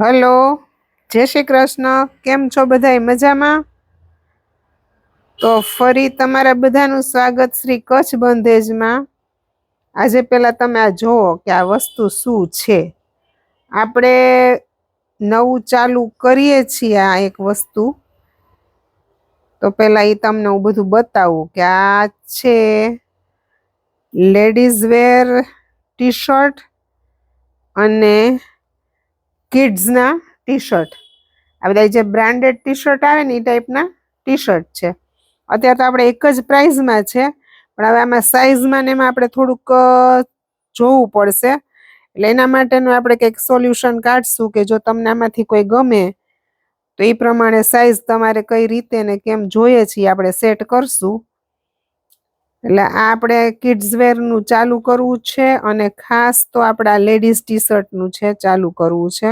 Hello, જય શ્રી કૃષ્ણ. કેમ છો બધાય મજામાં? તો ફરી તમારા બધાનું સ્વાગત શ્રી કચ્છ બંધેજમાં. આજે પેલા તમે આ જુઓ કે આ વસ્તુ શું છે. આપણે નવું ચાલુ કરીએ છીએ આ એક વસ્તુ. તો પેલા એ તમને હું બધું બતાવું કે આ છે લેડીઝ વેર ટી શર્ટ અને કિડ્સના ટી શર્ટ. આ બધા જે બ્રાન્ડેડ ટી શર્ટ આવે ને એ ટાઈપના ટી શર્ટ છે. અત્યારે તો આપણે એક જ પ્રાઇઝમાં છે, પણ હવે આમાં સાઇઝમાં ને એમાં આપણે થોડુંક જોવું પડશે. એટલે એના માટેનું આપણે કંઈક સોલ્યુશન કાઢશું કે જો તમને આમાંથી કોઈ ગમે તો એ પ્રમાણે સાઇઝ તમારે કઈ રીતે ને કેમ જોઈએ છીએ આપણે સેટ કરશું. એટલે આ આપણે કિડ્સ વેરનું ચાલુ કરવું છે અને ખાસ તો આપણા લેડીઝ ટી શર્ટનું છે ચાલુ કરવું છે.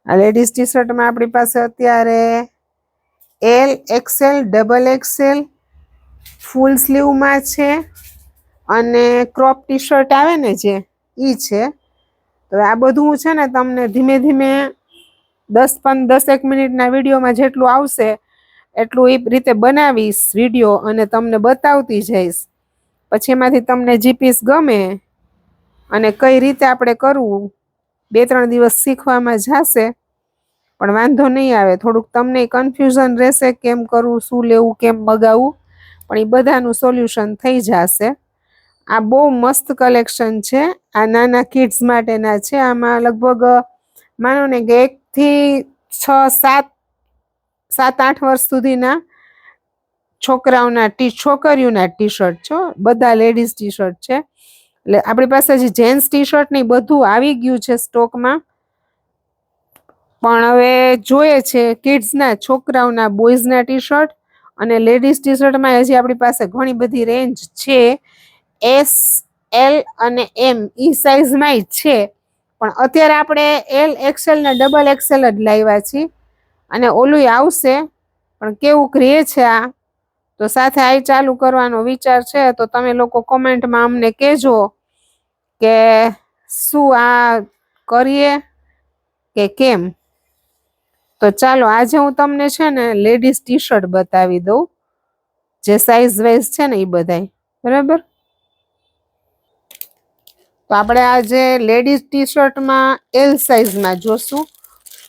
આ લેડીઝ ટી શર્ટમાં આપણી પાસે અત્યારે એલ, એક્સેલ, ડબલ એક્સેલ, ફૂલ સ્લીવમાં છે અને ક્રોપ ટી શર્ટ આવે ને જે ઈ છે. તો આ બધું છે ને તમને ધીમે ધીમે 10-10 મિનિટના વિડીયોમાં જેટલું આવશે એટલું એ રીતે બનાવીશ વિડીયો અને તમને બતાવતી જઈશ. પછી એમાંથી તમને જે પીસ ગમે અને કઈ રીતે આપણે કરવું 2-3 દિવસ શીખવામાં જશે, પણ વાંધો નહીં આવે. થોડુંક તમને કન્ફ્યુઝન રહેશે કેમ કરવું, શું લેવું, કેમ મગાવવું, પણ એ બધાનું સોલ્યુશન થઈ જશે. આ બહુ મસ્ત કલેક્શન છે. આ નાના કિડ્સ માટેના છે. આમાં લગભગ માનો ને કે 1 થી 6, 7, 8 વર્ષ સુધીના છોકરીઓના ટી શર્ટ છે. બધા લેડીઝ ટી શર્ટ છે. એટલે આપણી પાસે જે જેન્ટ્સ ટી શર્ટ ને બધું આવી ગયું છે સ્ટોકમાં, પણ હવે જોઈએ છે કિડ્સના, છોકરાઓના, બોયઝના ટી શર્ટ અને લેડીઝ ટી શર્ટમાં હજી આપણી પાસે ઘણી બધી રેન્જ છે. એસ, એલ અને એમ ઈ સાઈઝમાં છે, પણ અત્યારે આપણે એલ, એક્સેલ ને ડબલ એક્સેલ જ લાવ્યા છીએ અને ઓલું આવશે. પણ કેવું રહે છે આ, તો સાથે આ ચાલુ કરવાનો વિચાર છે. તો તમે લોકો કોમેન્ટમાં અમને કહેજો કે શું આ કરીએ કે કેમ. તો ચાલો આજે હું તમને છે ને લેડીઝ ટી શર્ટ બતાવી દઉં, જે સાઈઝ વાઇઝ છે ને એ બધાય બરાબર. તો આપણે આજે લેડીઝ ટી શર્ટમાં એલ સાઈઝમાં જોશું.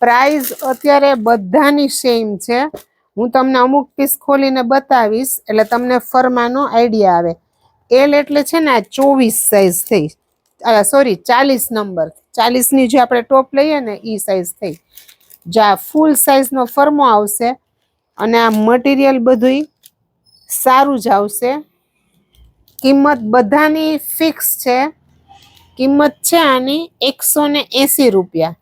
પ્રાઇસ અત્યારે બધાની સેમ છે. હું તમને અમુક પીસ ખોલીને બતાવીશ એટલે તમને ફરમાનો આઈડિયા આવે. એલ એટલે છે ને આ 24 સાઈઝ થઈ, સોરી 40 નંબર, 40ની જે આપણે ટોપ લઈએ ને એ સાઈઝ થઈ. જા ફૂલ સાઈઝનો ફરમો આવશે અને આ મટીરિયલ બધું સારું જ આવશે. કિંમત બધાની ફિક્સ છે. કિંમત છે આની 180 રૂપિયા.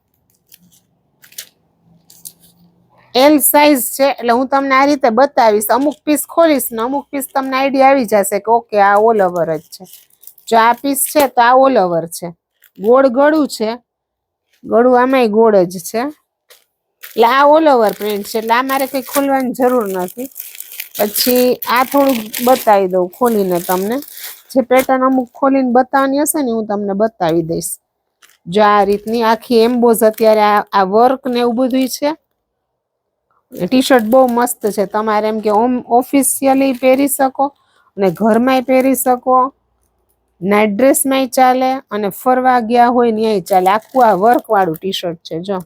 એલ સાઈઝ છે એટલે હું તમને આ રીતે બતાવીશ. અમુક પીસ ખોલીશ ને અમુક પીસ તમને આઈડિયા આવી જશે કે ઓકે આ ઓલ ઓવર જ છે. જો આ પીસ છે તો આ ઓલ ઓવર છે, ગોળ ગળું છે, ગળું આમાંય ગોળ જ છે, એટલે આ ઓલ ઓવર પ્રિન્ટ છે. એટલે આ મારે કંઈ ખોલવાની જરૂર નથી. પછી આ થોડુંક બતાવી દઉં ખોલીને તમને. જે પેટર્ન અમુક ખોલીને બતાવવાની હશે ને હું તમને બતાવી દઈશ. જો આ રીતની આખી એમ્બોઝ અત્યારે આ વર્ક ને એવું બધું છે. ટી શર્ટ બહુ મસ્ત છે. તમારે એમ કે ઓફિશિયલી પહેરી શકો અને ઘરમાંય પહેરી શકો, નાઇટ ડ્રેસમાંય ચાલે અને ફરવા ગયા હોય ત્યાંય ચાલે. આખું આ વર્ક વાળું ટી શર્ટ છે. જો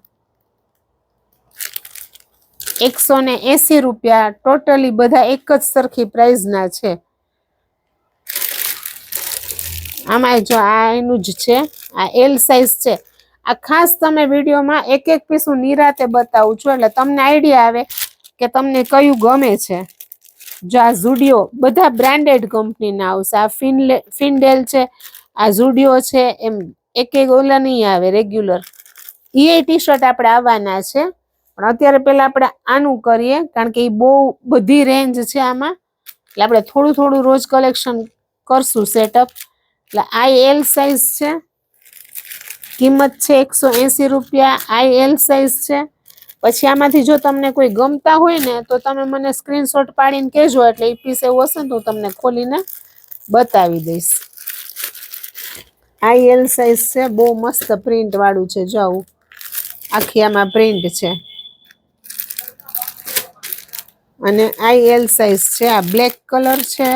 180 રૂપિયા. ટોટલી બધા એક જ સરખી પ્રાઇઝના છે. આમાં જો આ એનું જ છે, આ એલ સાઈઝ છે. આ ખાસ તમે વિડીયોમાં એક એક પીસ હું નિરાતે બતાવું છું એટલે તમને આઈડિયા આવે કે તમને કયું ગમે છે. જો આ ઝુડિયો બધા બ્રાન્ડેડ કંપનીના આવશે. આ ફિન્ડેલ છે, આ ઝુડિયો છે, એમ એક ઓલા નહીં આવે રેગ્યુલર. એ ટી શર્ટ આપણે આવવાના છે, પણ અત્યારે પેલા આપણે આનું કરીએ કારણ કે એ બહુ બધી રેન્જ છે આમાં. એટલે આપણે થોડું થોડું રોજ કલેક્શન કરશું સેટઅપ. એટલે આ એલ સાઈઝ છે, કિંમત છે 180 રૂપિયા. આ એલ સાઈઝ છે. પછી આમાંથી જો તમને કોઈ ગમતા હોય ને તો તમે મને સ્ક્રીનશોટ પાડીને કહેજો, એટલે એ પીસ એવું હશે ને તો તમને ખોલીને બતાવી દઈશ. આ એલ સાઈઝ છે, બહુ મસ્ત પ્રિન્ટ વાળું છે. જો આવું આખી આમાં પ્રિન્ટ છે અને IL સાઈઝ છે. આ બ્લેક કલર છે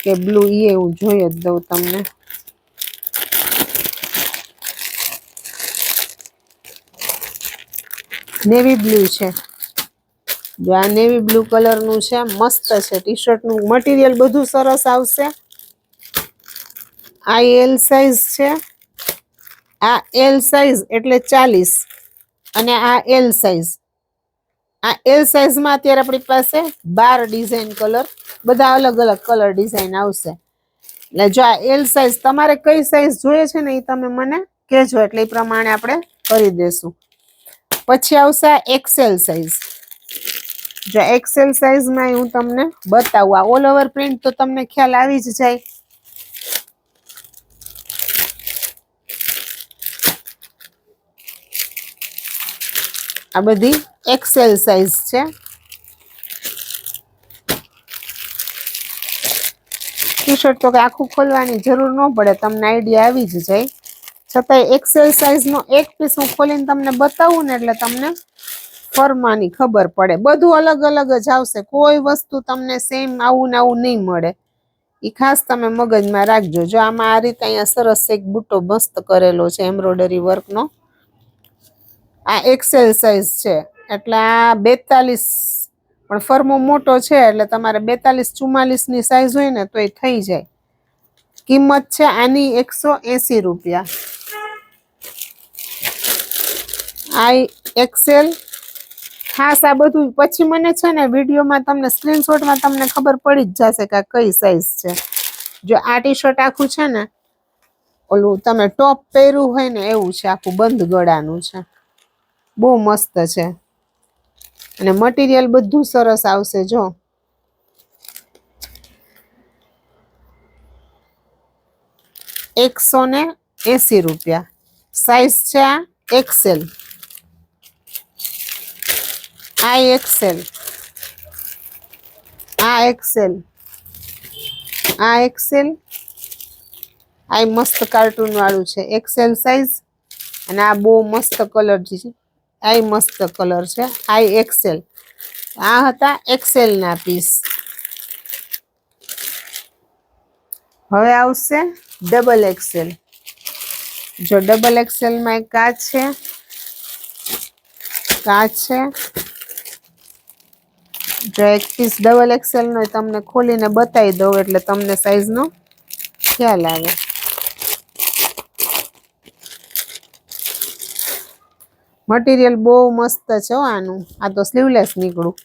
કે બ્લુ એ હું જોઈ જ દઉં તમને. નેવી બ્લુ છે. જો આ નેવી બ્લુ કલરનું છે, મસ્ત છે. ટી શર્ટનું મટીરિયલ બધું સરસ આવશે. IL સાઈઝ છે. આ L સાઈઝ એટલે 40 અને આ L સાઈઝ. આ L સાઈઝમાં અત્યારે આપણી પાસે 12 ડિઝાઇન કલર, બધા અલગ અલગ કલર ડિઝાઇન આવશે. એટલે જો આ L સાઈઝ તમારે કઈ સાઈઝ જોઈએ છે ને એ તમે મને કહેજો, એટલે એ પ્રમાણે આપણે કરી દેશું. પછી આવશે આ XL સાઈઝ. જો XL સાઈઝમાં હું તમને બતાવું. આ ઓલ ઓવર પ્રિન્ટ તો તમને ખ્યાલ આવી જ જાય. આ બધી XL સાઈઝ છે. ટી શર્ટ તો કે આખું ખોલવાની જરૂર ન પડે, તમને આઈડિયા આવી જ જાય. છતાંય XL સાઈઝનો એક પીસ હું ખોલીને તમને બતાવું ને એટલે તમને ફરમાની ખબર પડે. બધું અલગ અલગ જ આવશે, કોઈ વસ્તુ તમને સેમ આવું ને આવું નહીં મળે. એ ખાસ તમે મગજમાં રાખજો. જો આમાં આ રીતે અહીંયા સરસ એક બુટ્ટો મસ્ત કરેલો છે એમ્બ્રોઇડરી વર્કનો. આ XL સાઈઝ છે એટલે આ 42, પણ ફરમો મોટો છે એટલે તમારે 42-44 ની સાઈઝ હોય ને તો એ થઈ જાય. કિંમત છે આની 180 રૂપિયા. XL ખાસ આ બધું પછી મને છે ને વિડીયોમાં તમને સ્ક્રીનશોટમાં તમને ખબર પડી જ જશે કે આ કઈ સાઈઝ છે. જો આ ટી શર્ટ આખું છે ને ઓલું તમે ટોપ પહેર્યું હોય ને એવું છે, આખું બંધ ગળાનું છે, બહુ મસ્ત છે અને મટીરિયલ બધું સરસ આવશે. જો 180 રૂપિયા. સાઈઝ છે આ XL. આ XL, આ XL, આ XL, આ મસ્ત કાર્ટૂન વાળું છે XL સાઈઝ. અને આ બહુ મસ્ત કલર છે, આ મસ્ત કલર છે. આ XL. આ હતા XL ના પીસ. હવે આવશે ડબલ XL. જો ડબલ XL માં એક કાચ છે, કાચ છે. જો એક પીસ ડબલ XL નો તમને ખોલીને બતાવી દઉં એટલે તમને સાઈઝનો ખ્યાલ આવે. મટીરિયલ બહુ મસ્ત છે આનું. આ તો સ્લીવલેસ નીકળું.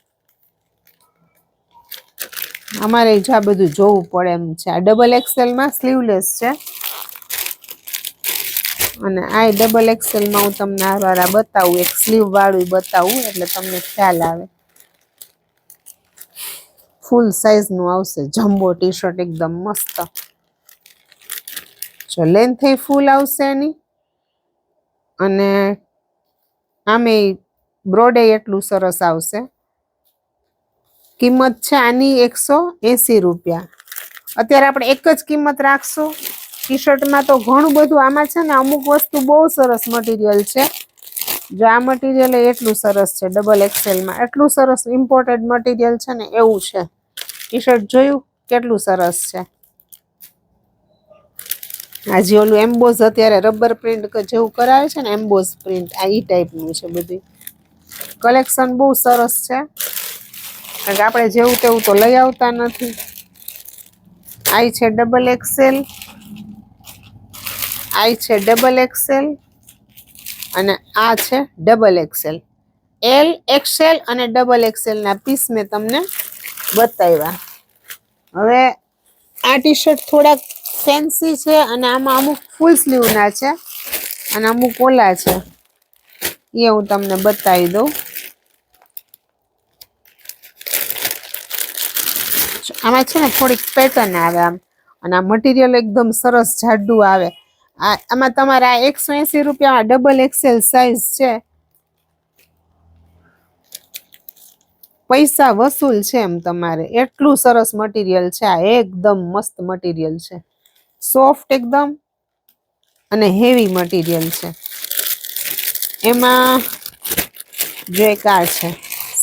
અમારે જ આ બધું જોવું પડે એમ છે. આ ડબલ XL માં સ્લીવલેસ છે અને આ ડબલ XL માં હું તમને આ વાળા બતાવું, એક સ્લીવ વાળું બતાવું એટલે તમને ખ્યાલ આવે. ફૂલ સાઈઝ નું આવશે જમ્બો ટી શર્ટ, એકદમ મસ્ત. જો લેન્થ ફૂલ આવશે એની અને આમે બ્રોડે એટલું સરસ આવશે. કિંમત છે આની 180 રૂપિયા. અત્યારે આપણે એક જ કિંમત રાખશું. ટી શર્ટમાં તો ઘણું બધું આમાં છે ને, અમુક વસ્તુ બહુ સરસ મટીરિયલ છે. જો આ મટીરિયલ એટલું સરસ છે ડબલ XL માં, એટલું સરસ ઇમ્પોર્ટેડ મટીરિયલ છે ને એવું છે. ટી શર્ટ જોયું કેટલું સરસ છે. આજે ઓલું એમ્બોઝ અત્યારે રબર પ્રિન્ટ જેવું કરાવે છે ને, એમ્બોઝ પ્રિન્ટ, આ ઈ ટાઈપનું છે. બધી કલેક્શન બહુ સરસ છે કારણ કે આપણે જેવું તેવું તો લઈ આવતા નથી. આ છે ડબલ XL, આ છે ડબલ XL અને આ છે ડબલ XL. L, XL અને ડબલ XL ના પીસ મેં તમને બતાવ્યા. હવે આ ટી શર્ટ થોડાક ફેન્સી છે અને આમાં અમુક ફૂલ સ્લીવ ના છે અને અમુક ઓલા છે, એ હું તમને બતાવી દઉં. આમાં છે ને થોડીક પેટર્ન આવે આમ, અને આ મટીરિયલ એકદમ સરસ જાડું આવે. આમાં તમારે આ 180 રૂપિયા ડબલ XL સાઈઝ છે. પૈસા વસૂલ છે એમ તમારે, એટલું સરસ મટીરિયલ છે આ. એકદમ મસ્ત મટીરિયલ છે, સોફ્ટ એકદમ અને હેવી મટીરિયલ છે. એમાં જો એક આ છે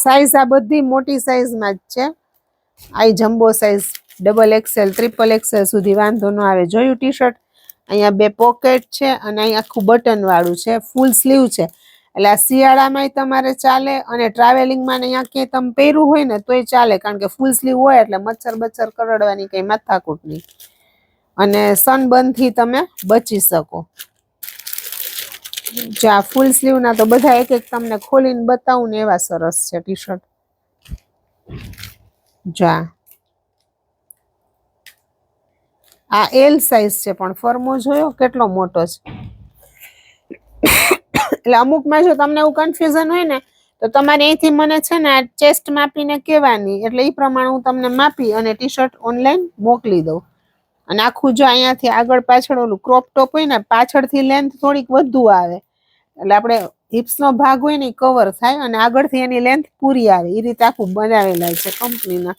સાઈઝ, આ બધી મોટી સાઈઝમાં જ છે. આ jumbo size double XL triple XL સુધી વાંધો ન આવે. જોયું ટી શર્ટ? અહીંયા 2 પોકેટ છે અને અહીં આખું બટન વાળું છે, ફૂલ સ્લીવ છે. એટલે આ શિયાળામાંય તમારે ચાલે અને ટ્રાવેલિંગમાં ને અહીંયા ક્યાંય તમે પહેર્યું હોય ને તોય ચાલે, કારણ કે ફૂલ સ્લીવ હોય એટલે મચ્છર બચ્છર કરડવાની કંઈ માથાકૂટ નહીં અને સનબર્નથી તમે બચી શકો. જો આ ફૂલ સ્લીવના તો બધા એક એક તમને ખોલીને બતાવું ને એવા સરસ છે ટી શર્ટ. જો આ એલ સાઈઝ છે, પણ ફરમો જોયો કેટલો મોટો છે. એટલે અમુકમાં જો તમને એવું કન્ફ્યુઝન હોય ને તો તમારે અહીંથી મને છે ને આ ચેસ્ટ માપીને કહેવાની, એટલે એ પ્રમાણે હું તમને માપી અને ટી શર્ટ ઓનલાઈન મોકલી દઉં. અને આખું જો અહીંયાથી આગળ પાછળ ઓલું ક્રોપ ટોપ હોય ને, પાછળથી લેન્થ થોડીક વધુ આવે એટલે આપણે હિપ્સનો ભાગ હોય ને કવર થાય અને આગળથી એની લેન્થ પૂરી આવે. એ રીતે આખું બનાવેલા છે કંપનીના.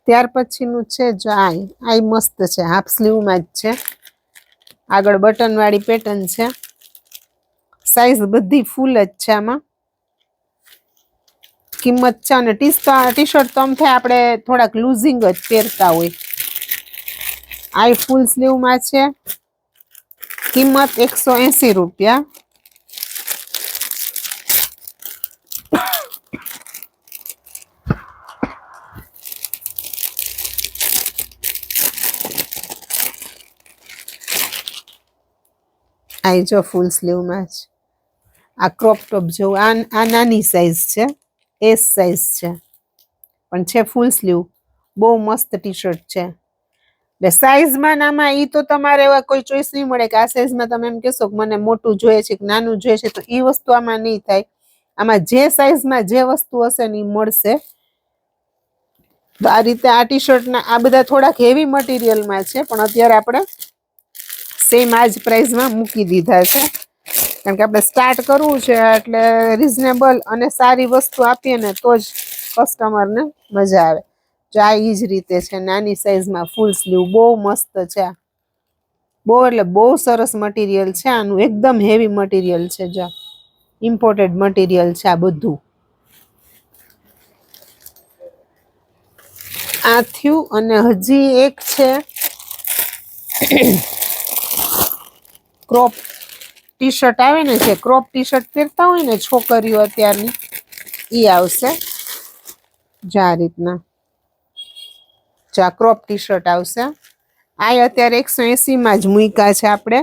ત્યાર પછીનું છે જો આ મસ્ત છે, હાફ સ્લીવમાં જ છે, આગળ બટન વાળી પેટર્ન છે, સાઈઝ બધી ફૂલ જ છે. આમાં કિંમત છે અને ટી શર્ટ તો આમ થાય આપણે થોડાક લૂઝિંગ જ પહેરતા હોય. આ ફૂલ સ્લીવમાં છે, કિંમત 180 રૂપિયા. આ જો ફૂલ સ્લીવમાં જ આ ક્રોપ ટોપ જેવું, આ નાની સાઈઝ છે, એસ સાઈઝ છે, પણ છે ફૂલ સ્લીવ. બહુ મસ્ત ટી શર્ટ છે. એટલે સાઈઝમાં નામાં ઈ તો તમારે એવા કોઈ ચોઈસ નહીં મળે કે આ સાઈઝમાં તમે એમ કહેશો કે મને મોટું જોઈએ છે કે નાનું જોઈએ છે, તો એ વસ્તુ આમાં નહીં થાય. આમાં જે સાઈઝમાં જે વસ્તુ હશે ને એ મળશે. તો આ રીતે આ ટી શર્ટના આ બધા થોડાક હેવી મટીરિયલમાં છે, પણ અત્યારે આપણે સેમ આ જ પ્રાઇસમાં મૂકી દીધા છે, કારણ કે આપણે સ્ટાર્ટ કરવું છે એટલે રિઝનેબલ અને સારી વસ્તુ આપીએ ને તો જ કસ્ટમરને મજા આવે. જો આ એ જ રીતે છે, નાની સાઈઝમાં ફૂલ સ્લીવ, બહુ મસ્ત છે. બહુ એટલે બહુ સરસ મટીરિયલ છે આનું, એકદમ હેવી મટીરિયલ છે. જો ઇમ્પોર્ટેડ મટીરિયલ છે આ બધું. આ થયું અને હજી એક છે ક્રોપ ટી શર્ટ આવે ને, જે ક્રોપ ટી શર્ટ પહેરતા હોય ને છોકરીઓ અત્યારની, એ આવશે. જો આ રીતના જો આ ક્રોપ ટી શર્ટ આવશે. આ અત્યારે 180માં જ મૂક્યા છે આપણે.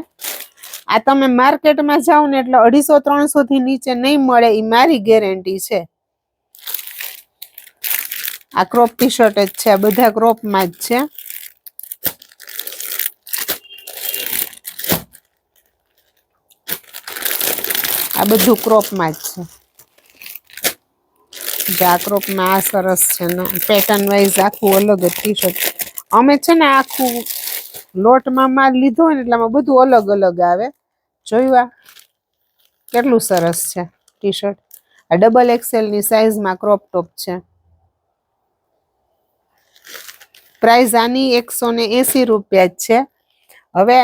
આ તમે માર્કેટમાં જાઓ ને એટલે 250-300 થી નીચે નહીં મળે, એ મારી ગેરંટી છે. આ ક્રોપ ટી શર્ટ જ છે, બધા ક્રોપમાં જ છે. આ બધું ક્રોપમાં જ છે. આ ક્રોપમાં આ સરસ છે ને, પેટર્ન વાઇઝ આખું અલગ જ ટી શર્ટ. અમે છે ને આખું લોટમાં માલ લીધો હોય ને એટલે આમાં બધું અલગ અલગ આવે. જોયું આ કેટલું સરસ છે ટી શર્ટ. આ ડબલ એક્સેલની સાઈઝમાં ક્રોપ ટોપ છે. પ્રાઇસ આની 180 રૂપિયા જ છે. હવે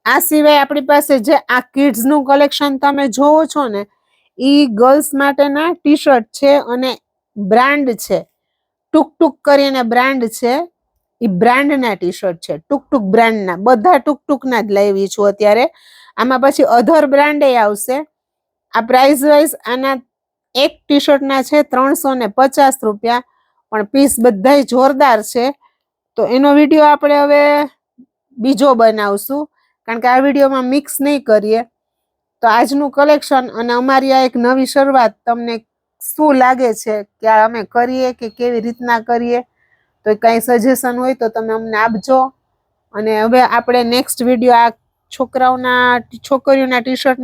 આ સિવાય આપણી પાસે જે આ કિડ્સનું કલેક્શન તમે જોવો છો ને, ઈ ગર્લ્સ માટેના ટી શર્ટ છે અને બ્રાન્ડ છે. ટુક ટુક કરીને બ્રાન્ડ છે, ઈ બ્રાન્ડના ટી શર્ટ છે. ટુક ટુક બ્રાન્ડના, બધા ટુક ટુકના જ લાવી છું અત્યારે. આમાં પછી અધર બ્રાન્ડે આવશે. આ પ્રાઇસ વાઇઝ આના એક ટી શર્ટના છે 350 રૂપિયા, પણ પીસ બધાય જોરદાર છે. તો એનો વિડીયો આપણે હવે બીજો બનાવશું, કારણ કે આ વિડીયોમાં મિક્સ નહીં કરીએ. તો આજનું કલેક્શન અને અમારી આ એક નવી શરૂઆત તમને શું લાગે છે કે આ અમે કરીએ કે કેવી રીતના કરીએ, તો કાંઈ સજેશન હોય તો તમે અમને આપજો. અને હવે આપણે નેક્સ્ટ વિડીયો આ છોકરીઓના ટી શર્ટ